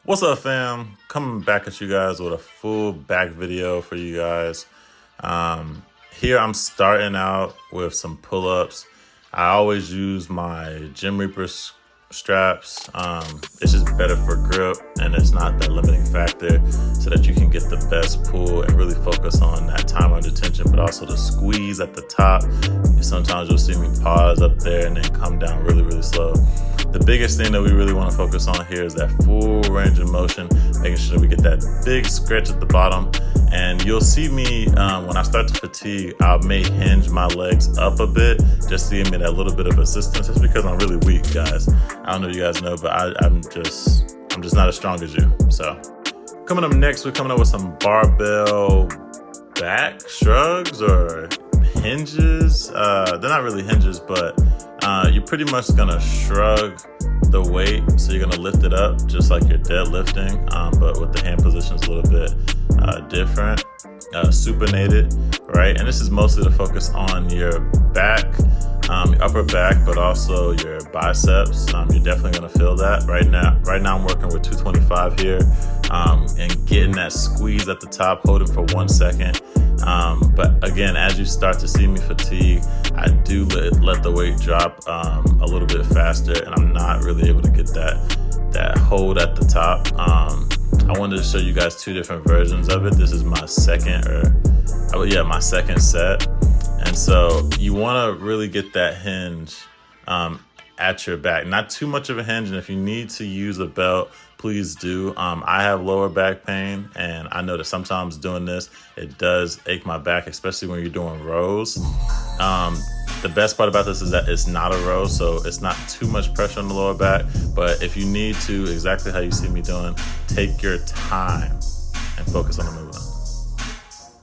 What's up, fam? Coming back at you guys with a full back video for you guys. Here I'm starting out with some pull-ups. I always use my Gym Reaper straps. It's just better for grip and it's not that limiting factor, so that you can get the best pull and really focus on that time under tension, but also the squeeze at the top. Sometimes you'll see me pause up there and then come down really slow. The biggest thing that we really want to focus on here is that full range of motion, making sure that we get that big stretch at the bottom. And you'll see me, when I start to fatigue, I may hinge my legs up a bit just to give me that little bit of assistance. It's because I'm really weak, guys. I don't know if you guys know, but I'm just not as strong as you. So coming up next, we're coming up with some barbell back shrugs or hinges. They're not really hinges, but you're pretty much gonna shrug the weight, so you're gonna lift it up just like you're deadlifting, but with the hand positions a little bit different, supinated, right? And this is mostly to focus on your back, your upper back, but also your biceps. You're definitely gonna feel that right now. Right now I'm working with 225 here, and getting that squeeze at the top, holding for 1 second. But again, as you start to see me fatigue, I do let the weight drop a little bit faster, and I'm not really able to get that hold at the top. I wanted to show you guys two different versions of it. This is my second set. And so you want to really get that hinge at your back. Not too much of a hinge, and if you need to use a belt, please do. I have lower back pain, and I know that sometimes doing this, it does ache my back, especially when you're doing rows. The best part about this is that it's not a row, so it's not too much pressure on the lower back. But if you need to, exactly how you see me doing, take your time and focus on the movement.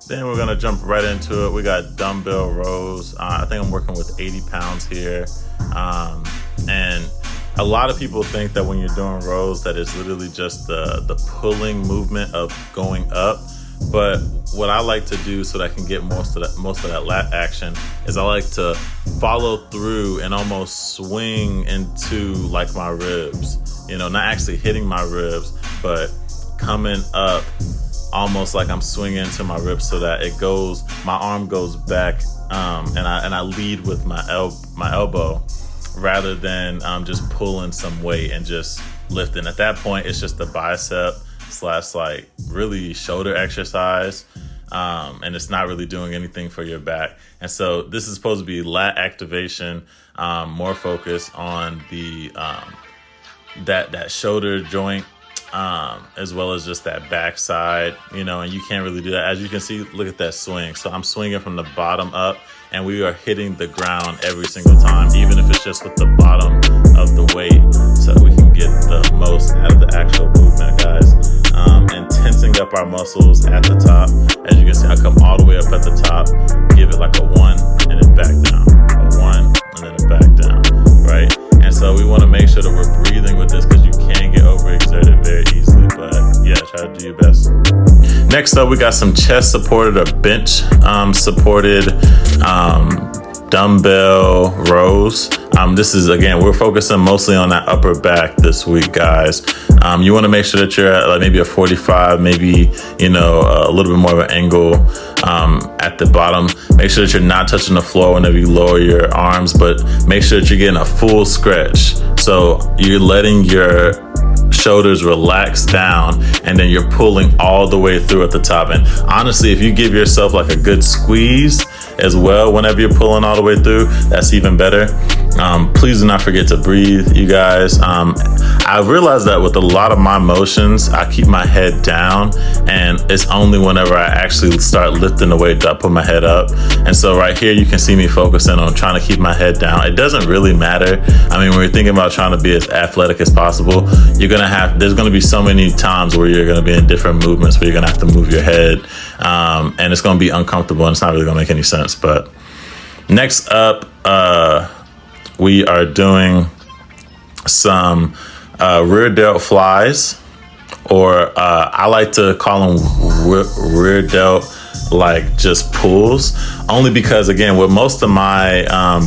Then we're gonna jump right into it. We got dumbbell rows. I think I'm working with 80 pounds here. And a lot of people think that when you're doing rows that it's literally just the pulling movement of going up. But what I like to do so that I can get most of that lat action is I like to follow through and almost swing into like my ribs. Not actually hitting my ribs, but coming up almost like I'm swinging into my ribs, so that my arm goes back, and I lead with my elbow, rather than just pulling some weight and just lifting. At that point, it's just a bicep / like really shoulder exercise, and it's not really doing anything for your back. And so this is supposed to be lat activation, more focus on the that shoulder joint, as well as just that backside, and you can't really do that. As you can see, look at that swing. So I'm swinging from the bottom up, and we are hitting the ground every single time, even if it's just with the bottom of the weight, so that we can get the most out of the actual movement, guys. And tensing up our muscles at the top. As you can see, I come all the way up at the top, give it like a 1, and then back down. A 1, and then a back down, right? And so we want to make sure that we're breathing with this, because you can get overexerted very easily. But yeah, try to do your best. Next up, we got some chest supported or bench supported dumbbell rows. This is, again, we're focusing mostly on that upper back this week, guys. You want to make sure that you're at like maybe a 45, maybe, a little bit more of an angle at the bottom. Make sure that you're not touching the floor whenever you lower your arms, but make sure that you're getting a full stretch. So you're letting your shoulders relax down, and then you're pulling all the way through at the top. And honestly, if you give yourself like a good squeeze as well whenever you're pulling all the way through, that's even better. Please do not forget to breathe, you guys. I realized that with a lot of my motions, I keep my head down, and it's only whenever I actually start lifting the weight that I put my head up. And so right here, you can see me focusing on trying to keep my head down. It doesn't really matter. I mean, when you're thinking about trying to be as athletic as possible, there's gonna be so many times where you're gonna be in different movements where you're gonna have to move your head, and it's gonna be uncomfortable, and it's not really gonna make any sense. But next up, we are doing some rear delt flies, or I like to call them rear delt like just pulls, only because, again, with most of my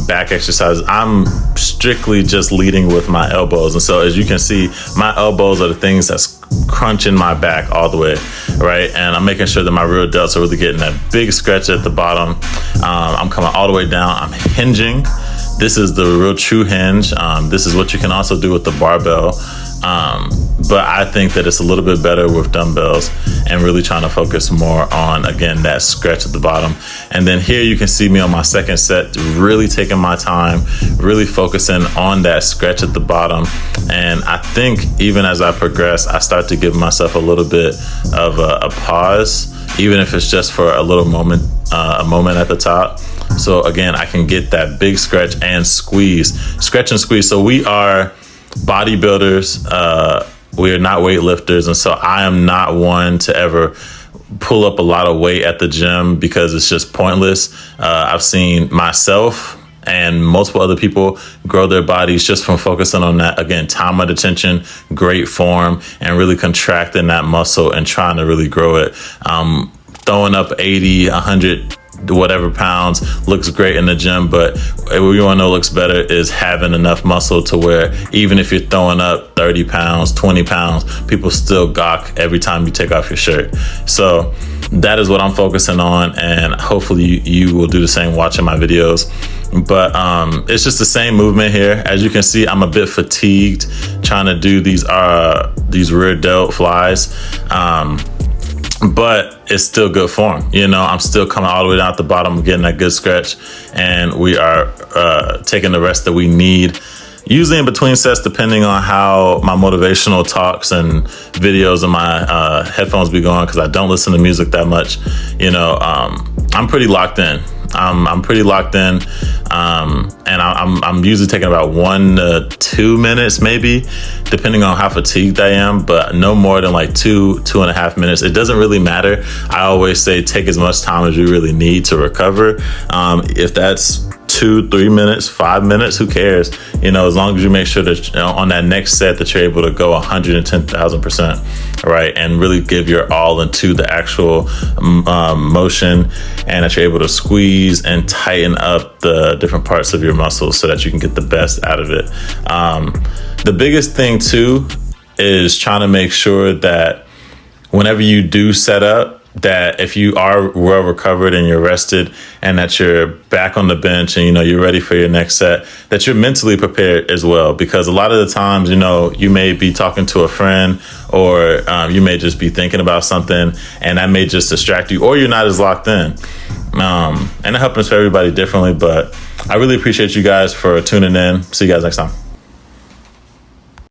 back exercises, I'm strictly just leading with my elbows. And so as you can see, my elbows are the things that's crunching my back all the way, right? And I'm making sure that my rear delts are really getting that big stretch at the bottom. I'm coming all the way down. I'm hinging. This is the real true hinge. This is what you can also do with the barbell. But I think that it's a little bit better with dumbbells and really trying to focus more on, again, that stretch at the bottom. And then here you can see me on my second set, really taking my time, really focusing on that stretch at the bottom. And I think even as I progress, I start to give myself a little bit of a pause, even if it's just for a little moment, a moment at the top. So again, I can get that big stretch and squeeze, stretch and squeeze. So we are bodybuilders, we are not weightlifters, and so I am not one to ever pull up a lot of weight at the gym because it's just pointless. I've seen myself and multiple other people grow their bodies just from focusing on that, again, time of attention, great form, and really contracting that muscle and trying to really grow it. Throwing up 80, 100 whatever pounds looks great in the gym, but what we want to know looks better is having enough muscle to where even if you're throwing up 30 pounds, 20 pounds, people still gawk every time you take off your shirt. So that is what I'm focusing on, and hopefully you will do the same watching my videos. But it's just the same movement here. As you can see, I'm a bit fatigued trying to do these rear delt flies. But it's still good form. You know, I'm still coming all the way down at the bottom, getting that good stretch, and we are taking the rest that we need. Usually in between sets, depending on how my motivational talks and videos and my headphones be going, because I don't listen to music that much. You know, I'm pretty locked in. I'm pretty locked in, and I'm usually taking about 1 to 2 minutes, maybe, depending on how fatigued I am, but no more than like 2.5 minutes. It doesn't really matter. I always say take as much time as you really need to recover. If that's 2-3 minutes, 5 minutes, who cares? You know, as long as you make sure that, you know, on that next set that you're able to go 110,000%, right? And really give your all into the actual motion, and that you're able to squeeze and tighten up the different parts of your muscles so that you can get the best out of it. The biggest thing too is trying to make sure that whenever you do set up, that if you are well recovered and you're rested and that you're back on the bench and, you know, you're ready for your next set, that you're mentally prepared as well. Because a lot of the times, you know, you may be talking to a friend, or you may just be thinking about something, and that may just distract you, or you're not as locked in. And it happens for everybody differently, but I really appreciate you guys for tuning in. See you guys next time.